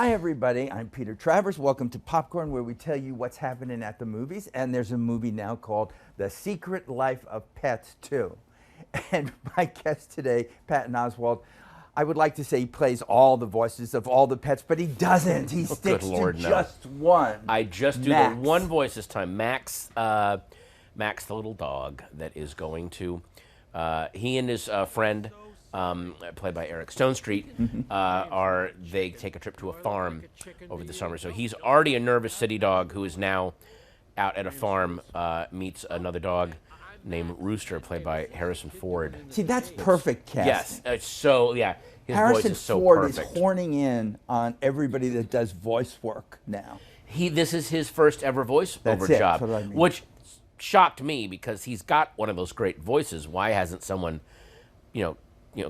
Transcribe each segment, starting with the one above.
Hi, everybody. I'm Peter Travers. Welcome to Popcorn, where we tell you what's happening at the movies. And there's a movie now called The Secret Life of Pets 2. And my guest today, Patton Oswalt, I would like to say he plays all the voices of all the pets, but he doesn't. He sticks to just one. I just do the one voice this time. Max, Max, the little dog that is going to, he and his friend, played by Eric Stonestreet, they take a trip to a farm over the summer. So he's already a nervous city dog who is now out at a farm, meets another dog named Rooster, played by Harrison Ford. See, that's perfect casting. Yes, it's so, yeah, his Harrison voice is so Ford perfect. is horning in on everybody that does voice work now. This is his first ever voiceover job, that's what I mean. Which shocked me because he's got one of those great voices. Why hasn't someone,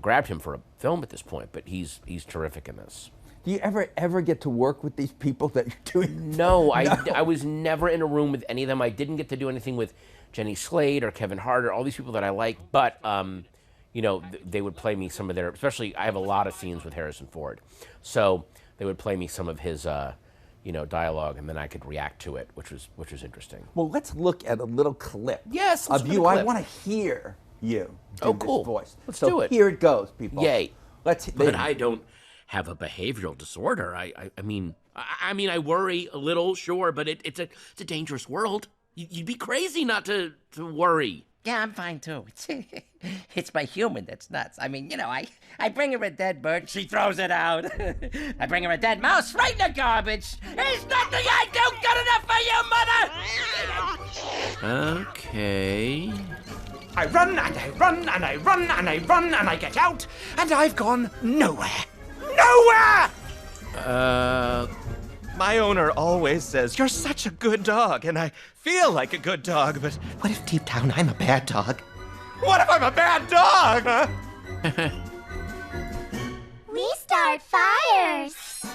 grabbed him for a film at this point? But he's terrific in this. Do you ever get to work with these people that you're doing? No, I was never in a room with any of them. I didn't get to do anything with Jenny Slade or Kevin Hart or all these people that I like. But they would play me some of their. Especially, I have a lot of scenes with Harrison Ford, so they would play me some of his. Dialogue, and then I could react to it, which was interesting. Well, let's look at a little clip. Yes, of you. I want to hear you do cool. this voice. Let's do it. Here it goes, people. Yay! But I don't have a behavioral disorder. I mean, I worry a little, sure, but it's a dangerous world. You'd be crazy not to worry. Yeah, I'm fine too. It's my human that's nuts. I mean, I bring her a dead bird, she throws it out. I bring her a dead mouse right in the garbage. There's nothing I do good enough for you, mother! Okay. I run and I run and I run and I run and I get out, and I've gone nowhere. Nowhere! My owner always says, "You're such a good dog," and I feel like a good dog, but what if deep down I'm a bad dog? What if I'm a bad dog, huh? We start fires.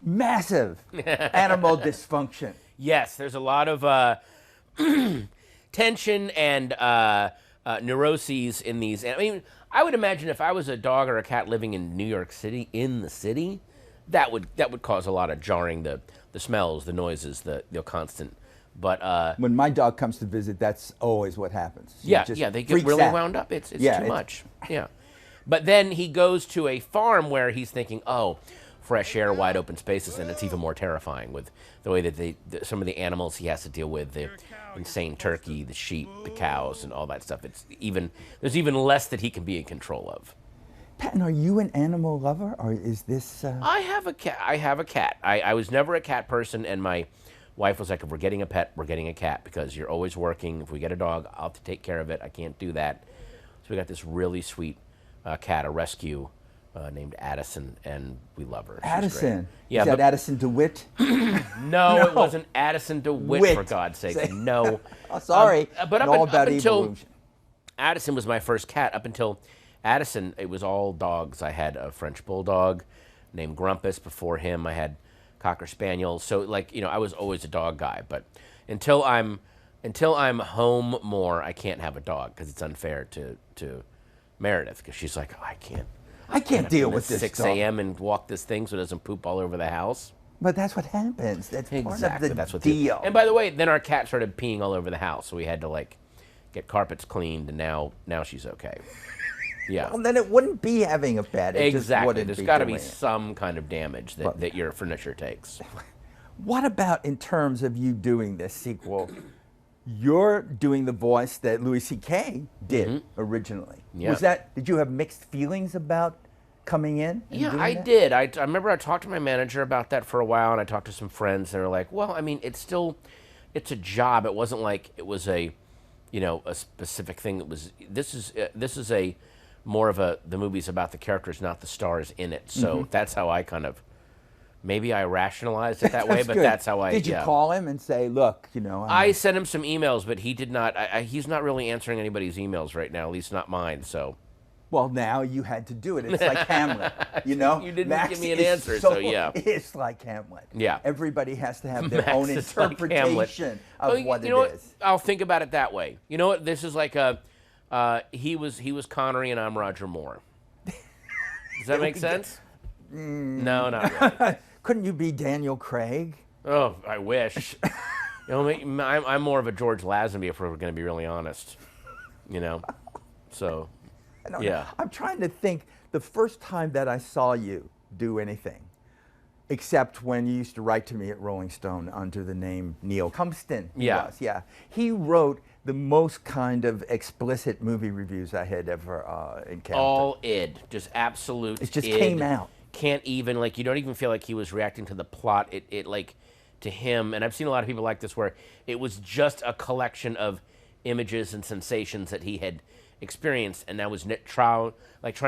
Massive animal dysfunction. Yes, there's a lot of tension and neuroses in these. I mean, I would imagine if I was a dog or a cat living in New York City, that would cause a lot of jarring, the smells, the noises, the constant. But when my dog comes to visit, that's always what happens. They get really wound up. It's too much. Yeah. But then he goes to a farm where he's thinking, oh, fresh air, wide open spaces, and it's even more terrifying with the way that some of the animals he has to deal with, the insane turkey, the sheep, the cows, and all that stuff. There's even less that he can be in control of. Patton, are you an animal lover, or is this? I have a cat. I was never a cat person, and my wife was like, if we're getting a pet, we're getting a cat, because you're always working. If we get a dog, I'll have to take care of it. I can't do that. So we got this really sweet cat, a rescue, named Addison, and we love her. Addison? Yeah, is that Addison DeWitt? No, it wasn't Addison DeWitt, for God's sake. No. Oh, sorry. But all up about until evolution. Addison was my first cat. Up until Addison, it was all dogs. I had a French bulldog named Grumpus. Before him, I had Cocker Spaniel. So, I was always a dog guy. But until I'm home more, I can't have a dog because it's unfair to Meredith, because she's like, oh, I can't deal with this 6 dog. a.m. and walk this thing so it doesn't poop all over the house. But that's what happens. That's Exactly. part of the what deal. And by the way, then our cat started peeing all over the house, so we had to get carpets cleaned, and now she's okay. Yeah. Well, then it wouldn't be having a pet. It just Exactly. wouldn't There's be got to be doing it. some kind of damage that your furniture takes. What about in terms of you doing this sequel? You're doing the voice that Louis C.K. did originally. Yeah. Did you have mixed feelings about coming in? Yeah, I did. I remember I talked to my manager about that for a while, and I talked to some friends. They were like, well, I mean, it's a job. It wasn't like it was a specific thing. This is a more of the movie's about the characters, not the stars in it. So that's how I maybe I rationalized it that way, but that's how I... Did you call him and say, look, I sent him some emails, but he did not... he's not really answering anybody's emails right now, at least not mine, so... Well, now you had to do it. It's like Hamlet, You didn't give me an answer, so yeah. It's like Hamlet. Yeah. Everybody has to have their Max own is like interpretation of what it is. I'll think about it that way. You know what? This is like he was Connery and I'm Roger Moore. Does that make sense? No, not really. Couldn't you be Daniel Craig? Oh, I wish. I'm more of a George Lazenby if we're going to be really honest. So, I don't yeah. know. I'm trying to think the first time that I saw you do anything, except when you used to write to me at Rolling Stone under the name Neil Cumston. Yeah. Yeah. He wrote the most kind of explicit movie reviews I had ever encountered. All id, just absolute. It just id. came out. Can't even you don't even feel like he was reacting to the plot. It to him, and I've seen a lot of people like this where it was just a collection of images and sensations that he had experienced, and that was trying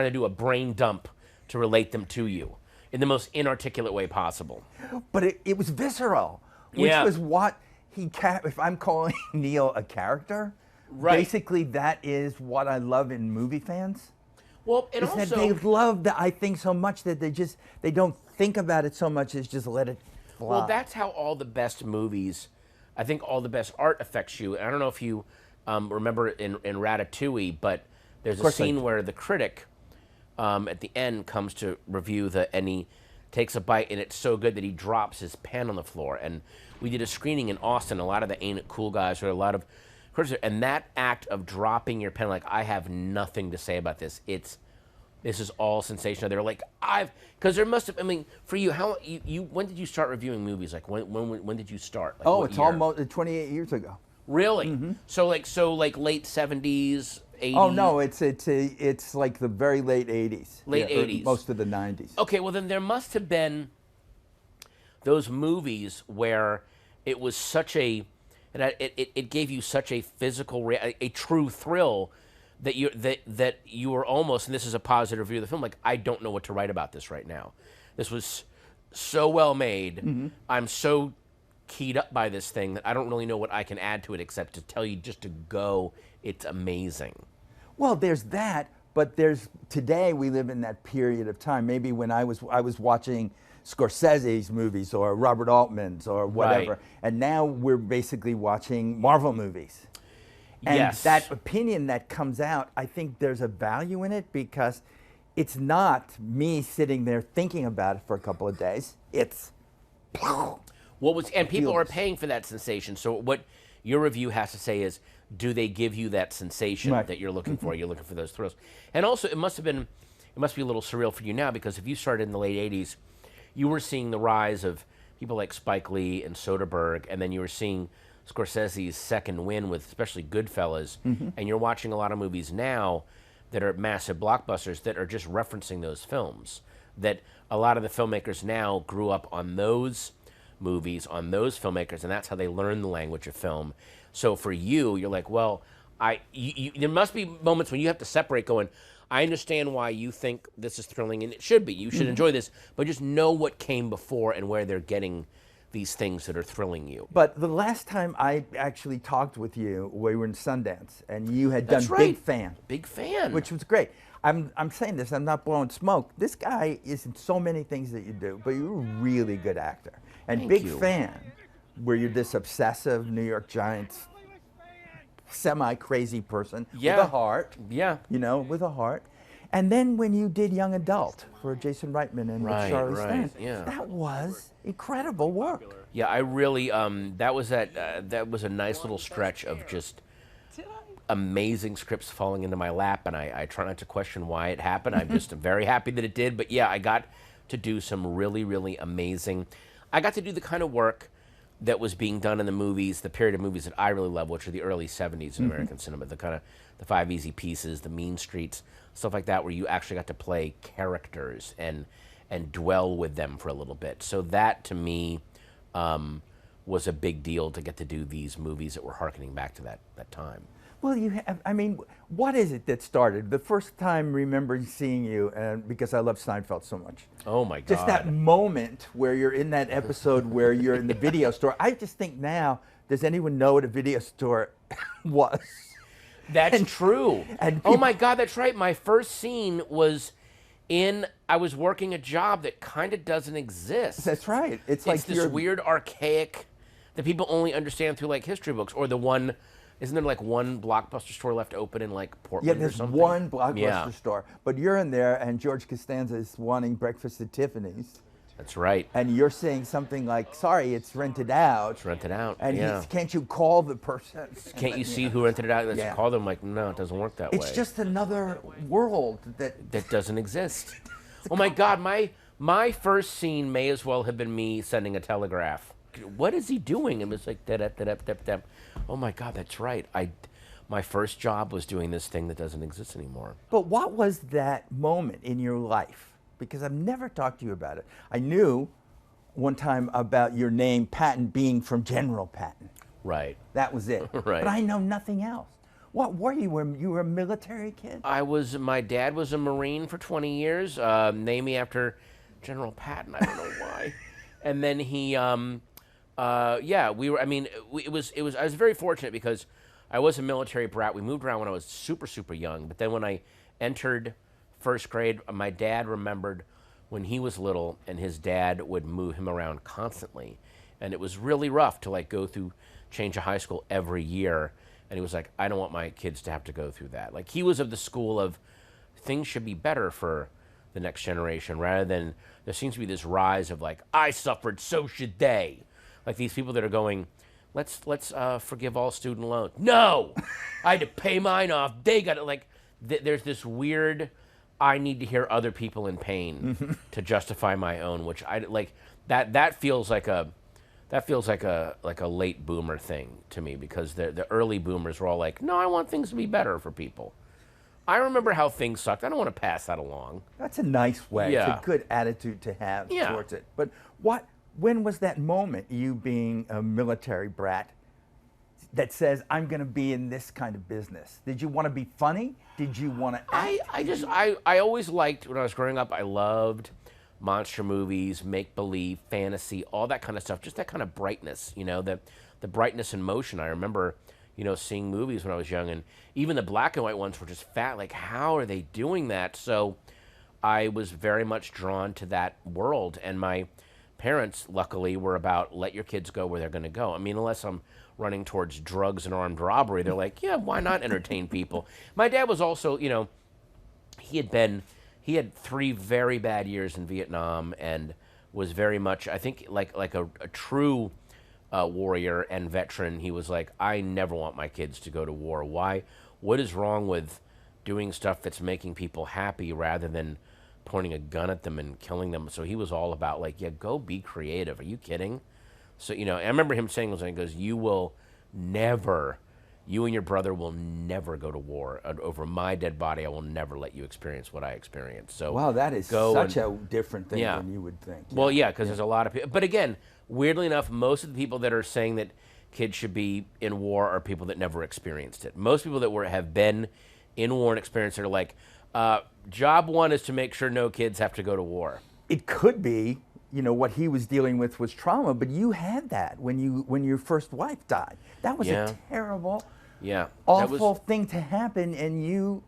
to do a brain dump to relate them to you in the most inarticulate way possible. But it was visceral, which Yeah. was what if I'm calling Neil a character, Right. basically that is what I love in movie fans. Well, and Is that also they love that I think so much that they don't think about it so much as just let it fly. well, that's how all the best movies, I think all the best art affects you. And I don't know if you remember in Ratatouille, but there's a course I scene do. where the critic at the end comes to review and he takes a bite, and it's so good that he drops his pen on the floor. And we did a screening in Austin. A lot of the Ain't It Cool guys, or a lot of critics, and that act of dropping your pen, like, I have nothing to say about this. This is all sensational. They're like, because there must have. I mean, for you, how when did you start reviewing movies? Like, when did you start? Like, what it's year? almost 28 years ago. Really? Mm-hmm. So late 70s, 80s. Oh no, it's like the very late 80s. Late or 80s. most of the 90s. Okay, well then there must have been those movies where it was such it gave you such a physical, a true thrill that you were almost, and this is a positive review of the film, like, I don't know what to write about this right now. This was so well made. Mm-hmm. I'm so keyed up by this thing that I don't really know what I can add to it except to tell you just to go. It's amazing. Well, there's that, but today we live in that period of time. Maybe when I was watching Scorsese's movies or Robert Altman's or whatever, Right. and now we're basically watching Marvel movies. And Yes. that opinion that comes out, I think there's a value in it because it's not me sitting there thinking about it for a couple of days. It's And people are Feels. paying for that sensation. So what your review has to say is, do they give you that sensation Right. that you're looking for? You're looking for those thrills. And also, it must be a little surreal for you now, because if you started in the late 80s, you were seeing the rise of people like Spike Lee and Soderbergh, and then you were seeing Scorsese's second win with especially Goodfellas, and you're watching a lot of movies now that are massive blockbusters that are just referencing those films, that a lot of the filmmakers now grew up on those movies, on those filmmakers, and that's how they learn the language of film. So for you, you're like, well, there must be moments when you have to separate going, I understand why you think this is thrilling, and it should be. You should enjoy this, but just know what came before and where they're getting these things that are thrilling you. But the last time I actually talked with you, we were in Sundance, and you had done That's right. Big Fan, Big fan. which was great. I'm saying this, I'm not blowing smoke. This guy is in so many things that you do, but you're a really good actor. And Thank Big you. Fan, where you're this obsessive New York Giants, semi-crazy person Yeah. with a heart, Yeah. with a heart. And then when you did Young Adult for Jason Reitman and Right, with Charlie right, Stan, yeah. that was incredible work. Yeah, I really that was a nice little stretch of just amazing scripts falling into my lap, and I try not to question why it happened. I'm just very happy that it did. But yeah, I got to do some really, really amazing. I got to do the kind of work that was being done in the movies, the period of movies that I really love, which are the early 70s in American cinema, the kind of the Five Easy Pieces, the Mean Streets, stuff like that, where you actually got to play characters and dwell with them for a little bit. So that, to me, was a big deal to get to do these movies that were hearkening back to that time. Well, what is it that started? The first time remember seeing you, and because I love Seinfeld so much. Oh my God. Just that moment where you're in that episode where you're in the video store. I just think now, does anyone know what a video store was? That's true. and Oh people- my God, that's right. My first scene was I was working a job that kind of doesn't exist. That's right. It's It's like this you're weird archaic that people only understand through like history books, or the one Isn't there like one Blockbuster store left open in like Yeah, Portland or there's something? one Blockbuster Yeah. store, but you're in there, and George Costanza is wanting breakfast at Tiffany's, That's right. and you're saying something like, "Sorry, it's rented out." It's rented out. And yeah. can't you call the person? Can't you see who rented it out? Let's Yeah. call them. Like, no, it doesn't work that way. It's just another world that. That doesn't exist. Oh my God, my first scene may as well have been me sending a telegraph. What is he doing? And it's like da-da-da-da-da-da. Oh my God, that's right. My first job was doing this thing that doesn't exist anymore. But what was that moment in your life? Because I've never talked to you about it. I knew one time about your name, Patton, being from General Patton. Right. That was it. Right. But I know nothing else. What were you? You were a military kid? My dad was a Marine for 20 years, named me after General Patton. I don't know why. And then he, I was very fortunate because I was a military brat. We moved around when I was super, super young. But then when I entered first grade, my dad remembered when he was little and his dad would move him around constantly. And it was really rough to like go through change of high school every year. And he was like, I don't want my kids to have to go through that. Like he was of the school of things should be better for the next generation rather than there seems to be this rise of like, I suffered, so should they. Like these people that are going, let's forgive all student loans. No, I had to pay mine off. They got it. Like there's this weird, I need to hear other people in pain to justify my own, which I like. That feels like a late boomer thing to me because the early boomers were all like, no, I want things to be better for people. I remember how things sucked. I don't want to pass that along. That's a nice way. Yeah. It's a good attitude to have Yeah. towards it. But when was that moment, you being a military brat, that says, I'm going to be in this kind of business? Did you want to be funny? Did you want to act? I always liked, when I was growing up, I loved monster movies, make-believe, fantasy, all that kind of stuff, just that kind of brightness, the brightness in motion. I remember, seeing movies when I was young, and even the black and white ones were just fat. Like, how are they doing that? So I was very much drawn to that world, and my parents, luckily, were about, let your kids go where they're going to go. I mean, unless I'm running towards drugs and armed robbery, they're like, yeah, why not entertain people? My dad was also, he had 3 very bad years in Vietnam and was very much, I think, like a true warrior and veteran. He was like, I never want my kids to go to war. Why? What is wrong with doing stuff that's making people happy rather than pointing a gun at them and killing them? So he was all about like, yeah, go be creative. Are you kidding? So, I remember him saying, he goes, you and your brother will never go to war. Over my dead body, I will never let you experience what I experienced. So Wow, that is such a different thing Yeah. than you would think. Well, yeah, because there's a lot of people. But again, weirdly enough, most of the people that are saying that kids should be in war are people that never experienced it. Most people that have been in war and experienced it are like, job one is to make sure no kids have to go to war. It could be, what he was dealing with was trauma, but you had that when your first wife died. That was Yeah. a terrible, Yeah. awful thing to happen, and you,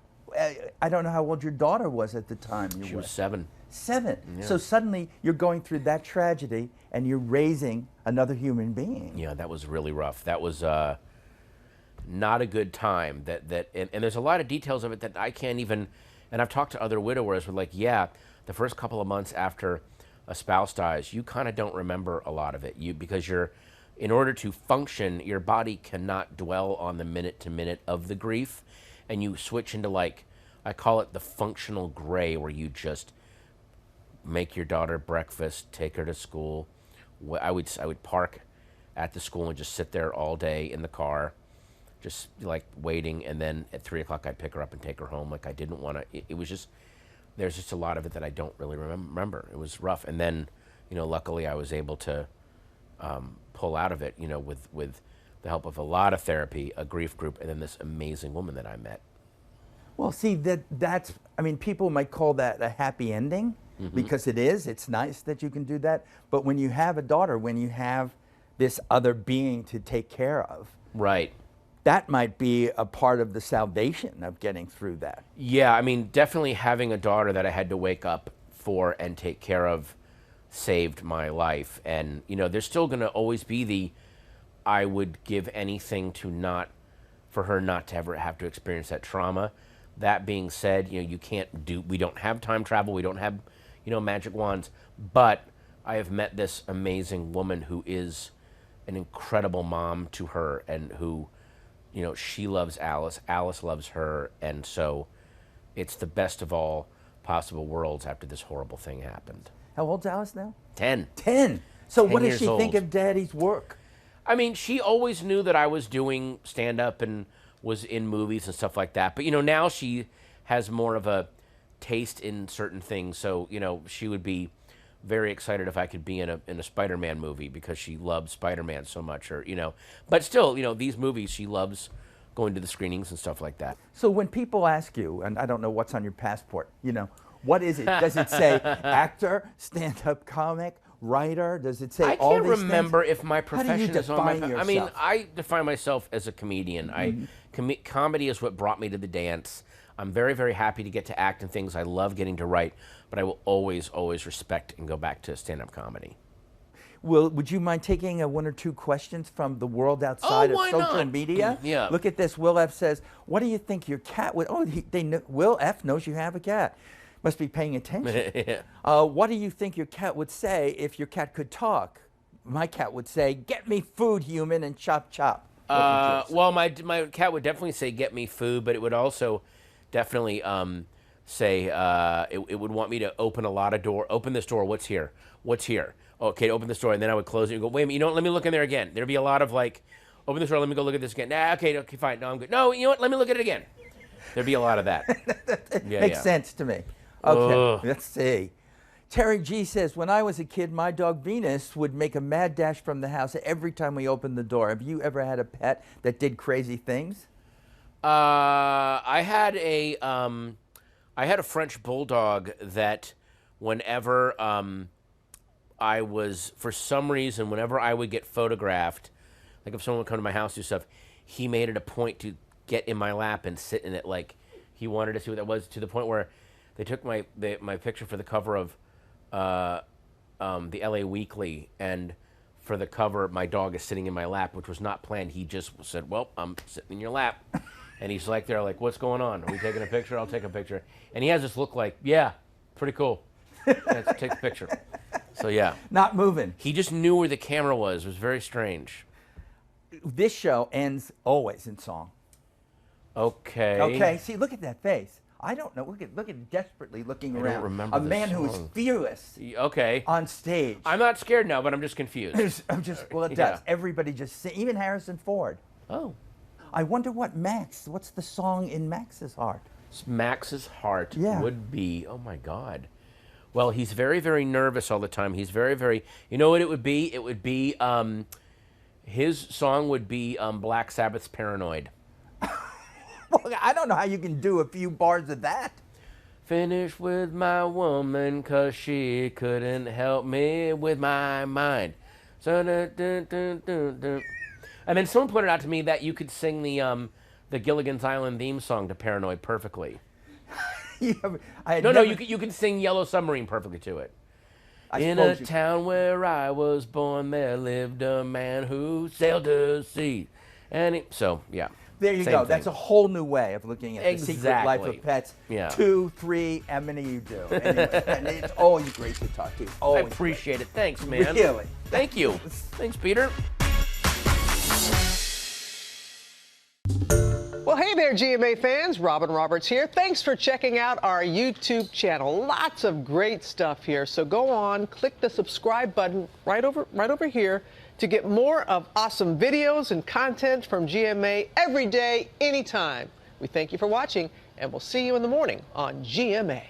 I don't know how old your daughter was at the time. She was 7. 7. So suddenly you're going through that tragedy and you're raising another human being. Yeah, that was really rough. That was not a good time. And there's a lot of details of it that I can't even. And I've talked to other widowers who are like, yeah, the first couple of months after a spouse dies, you kind of don't remember a lot of it. Because in order to function, your body cannot dwell on the minute to minute of the grief, and you switch into like, I call it the functional gray, where you just make your daughter breakfast, take her to school. I would park at the school and just sit there all day in the car, just like waiting. And then at 3 o'clock, I'd pick her up and take her home. Like I didn't want to. It was just, there's just a lot of it that I don't really remember. It was rough. And then, luckily I was able to pull out of it, with the help of a lot of therapy, a grief group, and then this amazing woman that I met. Well, see, that's, people might call that a happy ending, because it is. It's nice that you can do that. But when you have a daughter, when you have this other being to take care of, Right. that might be a part of the salvation of getting through that. Yeah, definitely having a daughter that I had to wake up for and take care of saved my life. And, there's still going to always be I would give anything to not for her not to ever have to experience that trauma. That being said, we don't have time travel, we don't have, magic wands, but I have met this amazing woman who is an incredible mom to her, and who, she loves Alice, Alice loves her, and so it's the best of all possible worlds after this horrible thing happened. How old's Alice now? 10. 10. So 10 what does years she think old. of Daddy's work? I mean, she always knew that I was doing stand-up and was in movies and stuff like that. But, now she has more of a taste in certain things. So, she would be very excited if I could be in a Spider-Man movie, because she loves Spider-Man so much. Or, But still, these movies, she loves going to the screenings and stuff like that. So when people ask you, and I don't know what's on your passport, what is it? Does it say actor, stand-up comic, writer? Does it say all these I can't remember things? if my How do you profession is on my. define I mean, yourself? I define myself as a comedian. Comedy is what brought me to the dance. I'm very, very happy to get to act in things. I love getting to write, but I will always, always respect and go back to stand-up comedy. Would you mind taking one or two questions from the world outside of why social not? media? Yeah. Look at this. Will F says, "What do you think your cat would?" Oh, Will F knows you have a cat. Must be paying attention. What do you think your cat would say if your cat could talk? My cat would say, "Get me food, human," and chop chop. Well, my cat would definitely say, "Get me food," but it would also definitely say it would want me to open a lot of door. Open this door. What's here? What's here? Okay, open this door, and then I would close it and go, "Wait a minute, let me look in there again." There'd be a lot of like, "Open this door. Let me go look at this again." Nah, okay, fine. No, I'm good. No, you know what? Let me look at it again. There'd be a lot of that. Makes sense to me. Okay, let's see. Terry G says, when I was a kid, my dog Venus would make a mad dash from the house every time we opened the door. Have you ever had a pet that did crazy things? I had a French bulldog that whenever I was, for some reason, whenever I would get photographed, like if someone would come to my house and do stuff, he made it a point to get in my lap and sit in it, like he wanted to see what that was, to the point where they took my picture for the cover of the LA Weekly, and for the cover, my dog is sitting in my lap, which was not planned. He just said, "Well, I'm sitting in your lap." And he's like there, like, "What's going on? Are we taking a picture?" "I'll take a picture." And he has this look like, "Yeah, pretty cool. Let's take the picture." So, yeah. Not moving. He just knew where the camera was. It was very strange. This show ends always in song. Okay. Okay, see, look at that face. I don't know. Look at desperately looking I around. don't remember a this man who is song. fearless Okay. on stage. I'm not scared now, but I'm just confused. Well, it does. Yeah. Everybody just sing, even Harrison Ford. Oh. I wonder what's the song in Max's heart? Max's heart Yeah. would be, oh my God. Well, he's very, very nervous all the time. He's very, very, you know what it would be? It would be, his song would be Black Sabbath's Paranoid. Well, I don't know how you can do a few bars of that. Finished with my woman 'cause she couldn't help me with my mind. So, and then someone pointed out to me that you could sing the Gilligan's Island theme song to Paranoid perfectly. No, You can sing Yellow Submarine perfectly to it. I In a suppose you- town where I was born, there lived a man who sailed to sea. So, yeah. There you Same go. thing. That's a whole new way of looking at the secret life Exactly. of pets. Yeah. 2, 3, how many you do. And it's always great to talk to you. I Always appreciate it. Thanks, man. Really. Thank you. Thanks, Peter. Well, hey there, GMA fans. Robin Roberts here. Thanks for checking out our YouTube channel. Lots of great stuff here. So go on, click the subscribe button right over here to get more of awesome videos and content from GMA every day, anytime. We thank you for watching, and we'll see you in the morning on GMA.